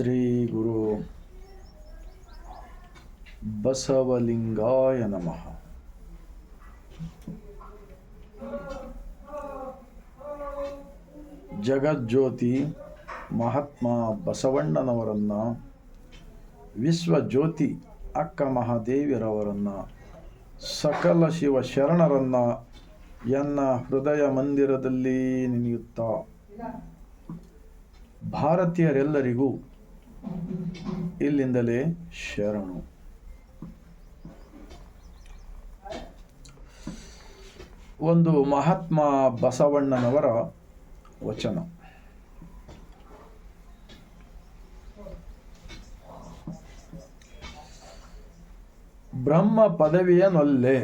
ಶ್ರೀ ಗುರು ಬಸವಲಿಂಗಾಯ ನಮಃ. ಜಗಜ್ಯೋತಿ ಮಹಾತ್ಮ ಬಸವಣ್ಣನವರನ್ನ, ವಿಶ್ವಜ್ಯೋತಿ ಅಕ್ಕ ಮಹಾದೇವಿಯರವರನ್ನ, ಸಕಲ ಶಿವ ಶರಣರನ್ನ ಎನ್ನ ಹೃದಯ ಮಂದಿರದಲ್ಲಿ ನೆನೆಯುತ್ತಾ ಭಾರತೀಯರೆಲ್ಲರಿಗೂ ಇಲ್ಲಿಂದಲೇ ಶರಣು. ಒಂದು ಮಹಾತ್ಮ ಬಸವಣ್ಣನವರ ವಚನ. ಬ್ರಹ್ಮ ಪದವಿಯನೊಲ್ಲೆ,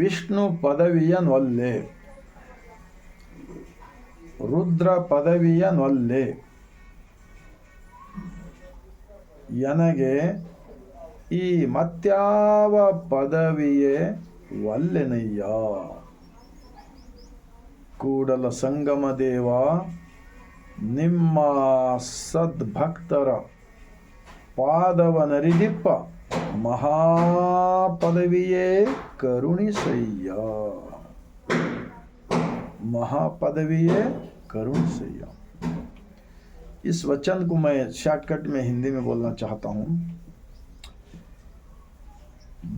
ವಿಷ್ಣು ಪದವಿಯನೊಲ್ಲೆ, ರುದ್ರ ಪದವಿಯನೊಲ್ಲೆ, ನನಗೆ ಈ ಮತ್ಯಾವ ಪದವಿಯೇ ಒಲ್ಲೆನಯ್ಯ. ಕೂಡಲ ಸಂಗಮ ದೇವ, ನಿಮ್ಮ ಸದ್ಭಕ್ತರ ಪಾದವನರಿದಿಪ್ಪ ಮಹಾಪದವಿಯೇ ಕರುಣಿಸಯ್ಯ. महापदवीय करुण सैया. इस वचन को मैं शॉर्टकट में हिंदी में बोलना चाहता हूं.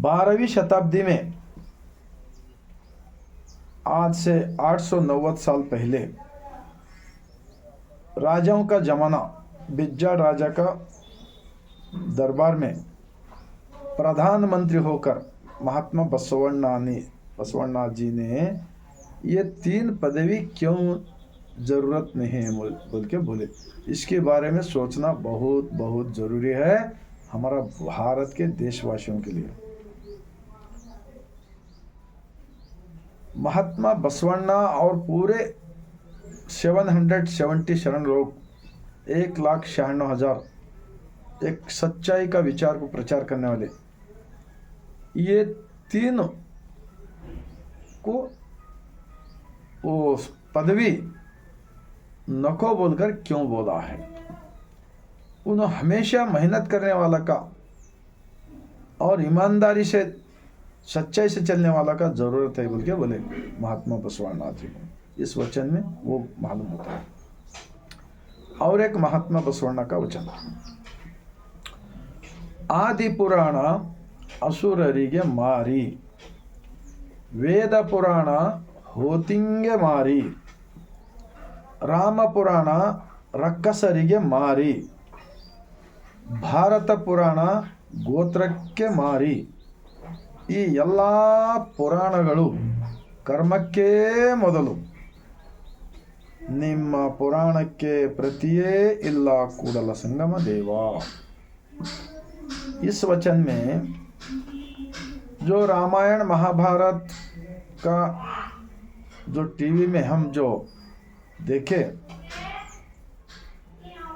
12वीं शताब्दी में, आज से 890 साल पहले, राजाओं का जमाना, बिज्जा राजा का दरबार में प्रधानमंत्री होकर महात्मा बसवण्णा जी ने ये 3 पदवी क्यों ज़रूरत नहीं है बोल के बोले. इसके बारे में सोचना बहुत बहुत ज़रूरी है हमारा भारत के देशवासियों के लिए. महात्मा बसवण्णा और पूरे 770 शरण लोग, 1,96,000 एक सच्चाई का विचार को प्रचार करने वाले, ये 3 को वो पदवी नको बोलकर क्यों बोला है. उन्होंने हमेशा मेहनत करने वाला का और ईमानदारी से, सच्चाई से चलने वाला का जरूरत है बोल के बोले महात्मा बसवण्णा जी को. इस वचन में वो मालूम होता है. और एक महात्मा बसवण्णा का वचन, आदि पुराण असुरರಿಗೆ ಮಾರಿ, ವೇದ ಪುರಾಣ ಹೋತಿಂಗೆ ಮಾರಿ, ರಾಮ ಪುರಾಣ ರಕ್ಕಸರಿಗೆ ಮಾರಿ, ಭಾರತ ಪುರಾಣ ಗೋತ್ರಕ್ಕೆ ಮಾರಿ. ಈ ಎಲ್ಲ ಪುರಾಣಗಳು ಕರ್ಮಕ್ಕೆ ಮೊದಲು, ನಿಮ್ಮ ಪುರಾಣಕ್ಕೆ ಪ್ರತಿಯೇ ಇಲ್ಲ ಕೂಡಲ ಸಂಗಮ ದೇವ. इस वचन में जो रामायण महाभारत का जो टीवी में हम जो देखे,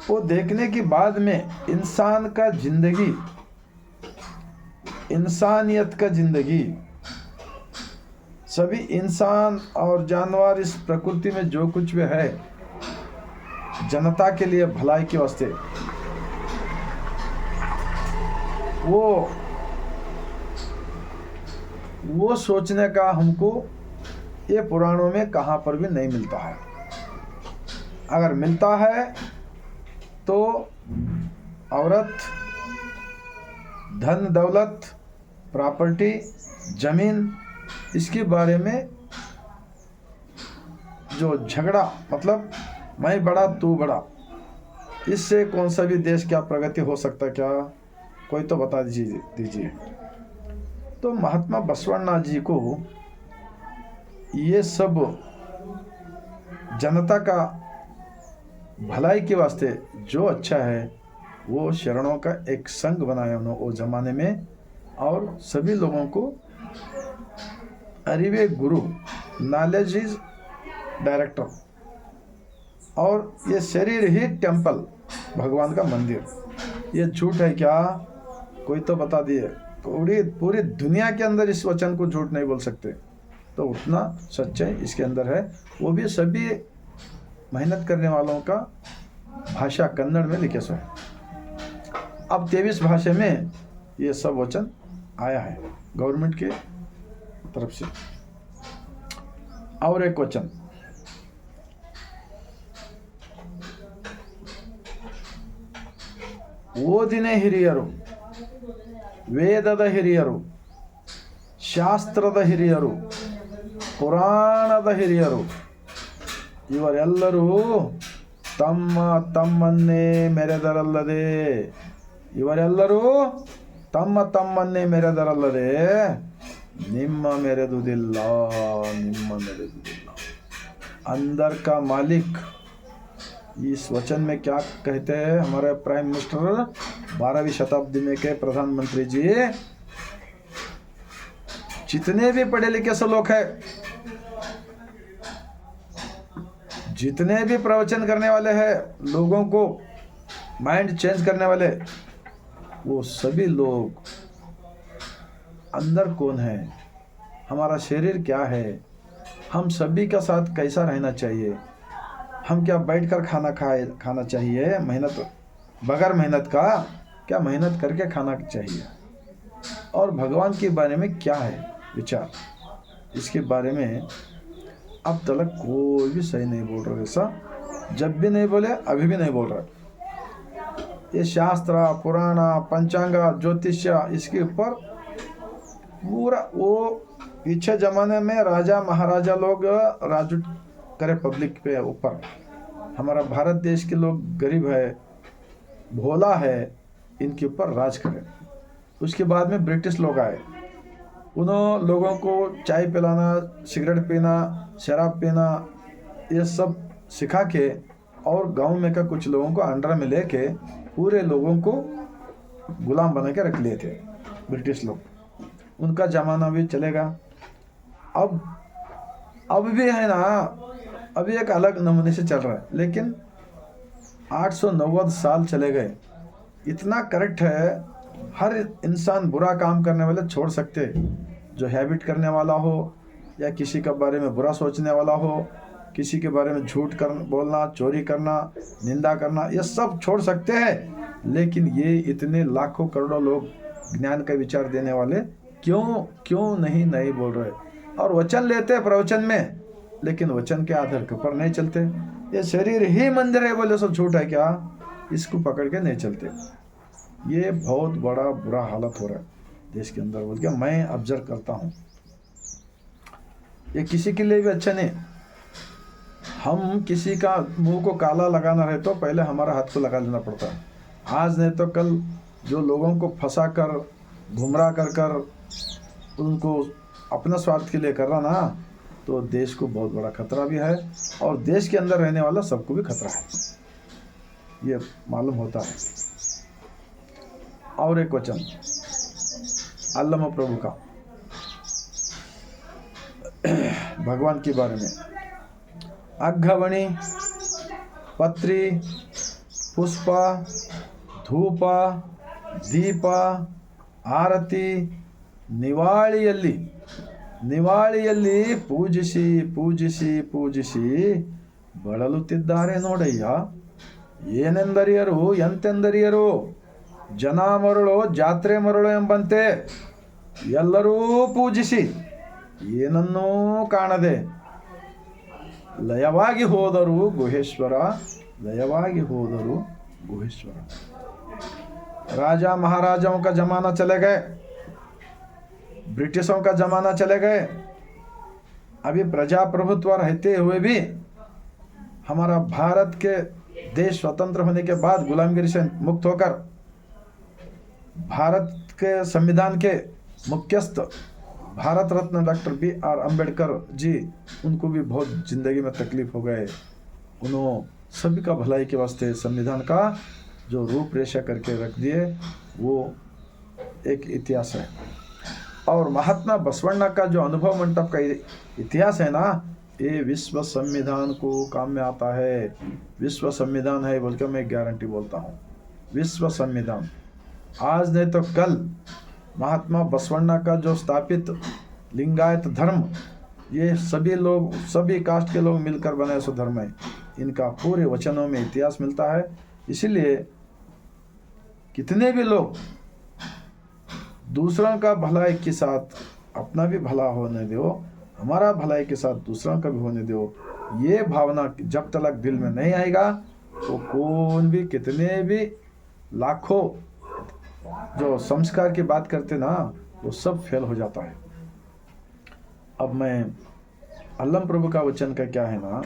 वो देखने के बाद में इंसान का जिंदगी, इंसानियत का जिंदगी, सभी इंसान और जानवर इस प्रकृति में जो कुछ भी है, जनता के लिए भलाई के वास्ते, वो सोचने का हमको ये पुराणों में कहाँ पर भी नहीं मिलता है. अगर मिलता है तो औरत, धन दौलत, प्रॉपर्टी, जमीन, इसके बारे में जो झगड़ा, मतलब मैं बड़ा तू बड़ा, इससे कौन सा भी देश क्या प्रगति हो सकता, क्या कोई तो बता दीजिए. तो महात्मा बसवण्णा जी को ये सब जनता का भलाई के वास्ते जो अच्छा है, वो शरणों का एक संघ बनाया उन्होंने वो ज़माने में, और सभी लोगों को अरिवे गुरु, नॉलेज इज डायरेक्टर, और ये शरीर ही टेम्पल, भगवान का मंदिर. ये झूठ है क्या, कोई तो बता दिए. पूरी दुनिया के अंदर इस वचन को झूठ नहीं बोल सकते. तो उतना सच्चाई इसके अंदर है, वो भी सभी मेहनत करने वालों का भाषा कन्नड़ में लिखे सो है। अब 23 भाषा में ये सब वचन आया है गवर्नमेंट के तरफ से। और एक वचन, ಓದಿನ ಹಿರಿಯರು, ವೇದದ ಹಿರಿಯರು, ಶಾಸ್ತ್ರದ ಹಿರಿಯರು, ಪುರಾಣದ ಹಿರಿಯರು ಇವರೆಲ್ಲರೂ ತಮ್ಮ ತಮ್ಮನ್ನೇ ಮೆರೆದರಲ್ಲದೆ, ಇವರೆಲ್ಲರೂ ತಮ್ಮ ತಮ್ಮನ್ನೇ ಮೆರೆದರಲ್ಲದೆ ನಿಮ್ಮ ಮೆರೆದುದಿಲ್ಲ, ನಿಮ್ಮ ಮೆರೆದುದಿಲ್ಲ। अंदर का मालिक इस वचन में क्या कहते हैं हमारे प्राइम मिनिस्टर 12वीं शताब्दी में के प्रधानमंत्री जी? जितने भी पढ़े लिखे से लोग हैं, जितने भी प्रवचन करने वाले हैं, लोगों को माइंड चेंज करने वाले, वो सभी लोग अंदर कौन है, हमारा शरीर क्या है, हम सभी का साथ कैसा रहना चाहिए, हम क्या बैठकर खाना चाहिए, मेहनत बगैर मेहनत का, क्या मेहनत करके खाना चाहिए, और भगवान के बारे में क्या है विचार, इसके बारे में अब तक कोई भी सही नहीं बोल रहा। ऐसा जब भी नहीं बोले, अभी भी नहीं बोल रहा। ये शास्त्र, पुराण, पंचांग, ज्योतिष्य, इसके ऊपर पूरा वो पीछे जमाने में राजा महाराजा लोग राज करे पब्लिक पे ऊपर। हमारा भारत देश के लोग गरीब है, भोला है, इनके ऊपर राज करे। उसके बाद में ब्रिटिश लोग आए, उन्होंने लोगों को चाय पिलाना, सिगरेट पीना, शराब पीना, ये सब सिखा के, और गांव में का कुछ लोगों को अंडर में लेके पूरे लोगों को गुलाम बना के रख लिए थे ब्रिटिश लोग। उनका ज़माना भी चलेगा। अब भी है ना, अभी एक अलग नमूने से चल रहा है, लेकिन 890 साल चले गए। इतना करेक्ट है, हर इंसान बुरा काम करने वाले छोड़ सकते, जो हैबिट करने वाला हो या किसी के बारे में बुरा सोचने वाला हो, किसी के बारे में झूठ बोलना, चोरी करना, निंदा करना, ये सब छोड़ सकते हैं। लेकिन ये इतने लाखों करोड़ों लोग ज्ञान का विचार देने वाले क्यों नहीं बोल रहे, और वचन लेते हैं प्रवचन में, लेकिन वचन के आधार के ऊपर नहीं चलते। ये शरीर ही मंदिर है बोले सब झूठ है क्या, इसको पकड़ के नहीं चलते। ये बहुत बड़ा बुरा हालत हो रहा है देश के अंदर, बोल के मैं ऑब्जर्व करता हूँ। ये किसी के लिए भी अच्छा नहीं। हम किसी का मुंह को काला लगाना रहे तो पहले हमारा हाथ को लगा लेना पड़ता है। आज नहीं तो कल जो लोगों को फंसा कर, गुमराह कर उनको अपना स्वार्थ के लिए कर रहा ना, तो देश को बहुत बड़ा खतरा भी है, और देश के अंदर रहने वाला सबको भी खतरा है, ये मालूम होता है। और एक वचन अल्लामा प्रभु का भगवान के बारे में, अघवणी, पत्री, पुष्प, धूप, दीप, आरती, ನಿವಾಳಿಯಲ್ಲಿ ಪೂಜಿಸಿ ಬಳಲುತ್ತಿದ್ದಾರೆ ನೋಡಯ್ಯ। ಏನೆಂದರಿಯರು ಎಂತೆಂದರಿಯರು, ಜನ ಮರಳು ಜಾತ್ರೆ ಮರಳು ಎಂಬಂತೆ ಎಲ್ಲರೂ ಪೂಜಿಸಿ ಏನನ್ನೂ ಕಾಣದೆ ಲಯವಾಗಿ ಹೋದರು ಗುಹೇಶ್ವರ। राजा महाराजाओं का जमाना चले गए, ब्रिटिशों का जमाना चले गए। अभी प्रजाप्रभुत्व रहते हुए भी हमारा भारत के देश स्वतंत्र होने के बाद गुलामगिरी से मुक्त होकर भारत के संविधान के मुख्यस्थ भारत रत्न डॉक्टर B.R. अम्बेडकर जी, उनको भी बहुत जिंदगी में तकलीफ हो गए। उन्होंने सभी का भलाई के वास्ते संविधान का जो रूपरेखा करके रख दिए, वो एक इतिहास है। और महात्मा बसवण्णा का जो अनुभव मंडप का इतिहास है ना, ये विश्व संविधान को काम में आता है। विश्व संविधान है बोल के मैं गारंटी बोलता हूँ, विश्व संविधान। आज नहीं तो कल महात्मा बसवण्णा का जो स्थापित लिंगायत धर्म, ये सभी लोग, सभी कास्ट के लोग मिलकर बनाए सो धर्म है। इनका पूरे वचनों में इतिहास मिलता है। इसीलिए कितने भी लोग दूसरों का भलाई के साथ अपना भी भला होने दो, हमारा भलाई के साथ दूसरों का भी होने दो, ये भावना जब तक दिल में नहीं आएगा तो कौन भी कितने भी लाखों जो संस्कार की बात करते ना वो सब फेल हो जाता है। अब मैं अल्लाह प्रभु का वचन का क्या है ना,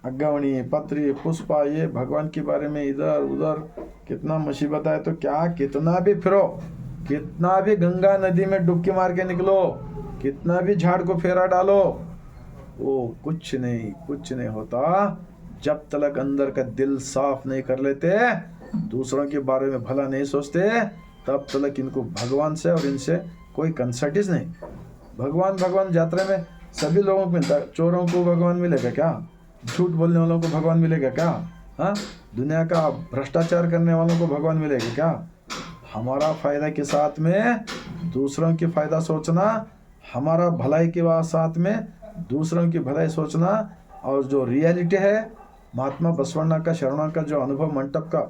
अग्गवणी पत्री पुष्पा ये भगवान के बारे में इधर उधर कितना मुसीबत है, तो क्या कितना भी फिरो, कितना भी गंगा नदी में डुबकी मार के निकलो, कितना भी झाड़ को फेरा डालो, वो कुछ नहीं होता जब तक अंदर का दिल साफ नहीं कर लेते, दूसरों के बारे में भला नहीं सोचते, तब तक इनको भगवान से और इनसे कोई कंसर्टिस नहीं। भगवान यात्रा में सभी लोगों को मिलता है। चोरों को भगवान मिलेगा क्या? झूठ बोलने वालों को भगवान मिलेगा क्या? हाँ, दुनिया का भ्रष्टाचार करने वालों को भगवान मिलेगा क्या? हमारा फायदा के साथ में दूसरों की फायदा सोचना, हमारा भलाई के साथ में दूसरों की भलाई सोचना, और जो रियलिटी है महात्मा बसवण्णा का शरणों का जो अनुभव मंटप का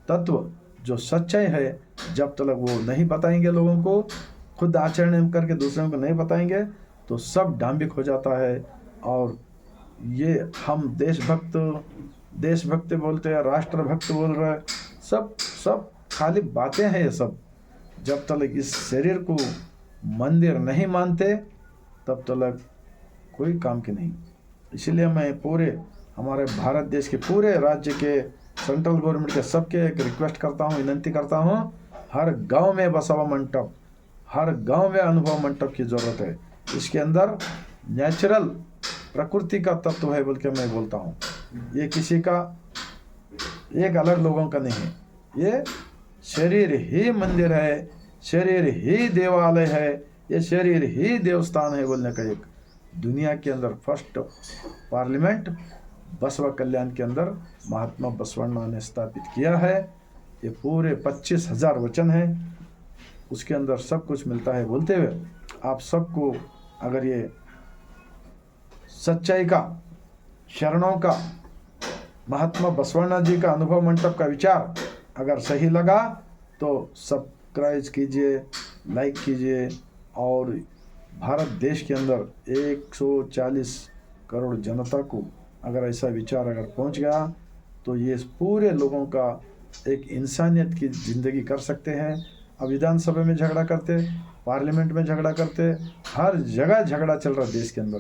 तत्व जो सच्चाई है, जब तक वो नहीं बताएंगे लोगों को, खुद आचरण करके दूसरों को नहीं बताएंगे, तो सब डांबिक हो जाता है। और ये हम देशभक्त बोलते हैं, राष्ट्रभक्त बोल रहे हैं, सब खाली बातें हैं ये सब। जब तक इस शरीर को मंदिर नहीं मानते तब तक कोई काम की नहीं। इसलिए मैं पूरे हमारे भारत देश के पूरे राज्य के सेंट्रल गवर्नमेंट के सबके एक रिक्वेस्ट करता हूँ, विनंती करता हूँ, हर गांव में बसावा मंटप, हर गांव में अनुभव मंटप की ज़रूरत है। इसके अंदर नेचुरल प्रकृति का तत्व है बोल के मैं बोलता हूँ। ये किसी का एक अलग लोगों का नहीं है, ये शरीर ही मंदिर है, शरीर ही देवालय है, ये शरीर ही देवस्थान है बोलने का एक दुनिया के अंदर फर्स्ट पार्लियामेंट बसवा कल्याण के अंदर महात्मा बसवण्णा ने स्थापित किया है। ये पूरे 25,000 वचन है, उसके अंदर सब कुछ मिलता है। बोलते हुए आप सबको अगर ये सच्चाई का, शरणों का, महात्मा बसवण्णा जी का अनुभव मंटप का विचार अगर सही लगा तो सब्सक्राइब कीजिए, लाइक कीजिए, और भारत देश के अंदर 140 करोड़ जनता को अगर ऐसा विचार अगर पहुंच गया तो ये पूरे लोगों का एक इंसानियत की ज़िंदगी कर सकते हैं। अब विधानसभा में झगड़ा करते, पार्लियामेंट में झगड़ा करते, हर जगह झगड़ा चल रहा देश के अंदर,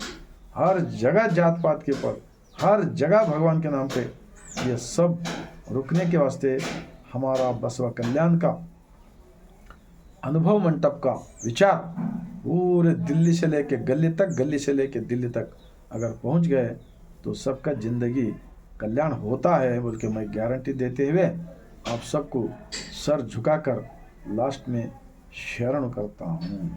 हर जगह जात पात के ऊपर, हर जगह भगवान के नाम पे। ये सब रुकने के वास्ते हमारा बसवा कल्याण का अनुभव मंटप का विचार पूरे दिल्ली से लेके गली तक, गली से लेके दिल्ली तक अगर पहुंच गए तो सबका ज़िंदगी कल्याण होता है बोल के मैं गारंटी देते हुए आप सबको सर झुकाकर लास्ट में शरण करता हूँ।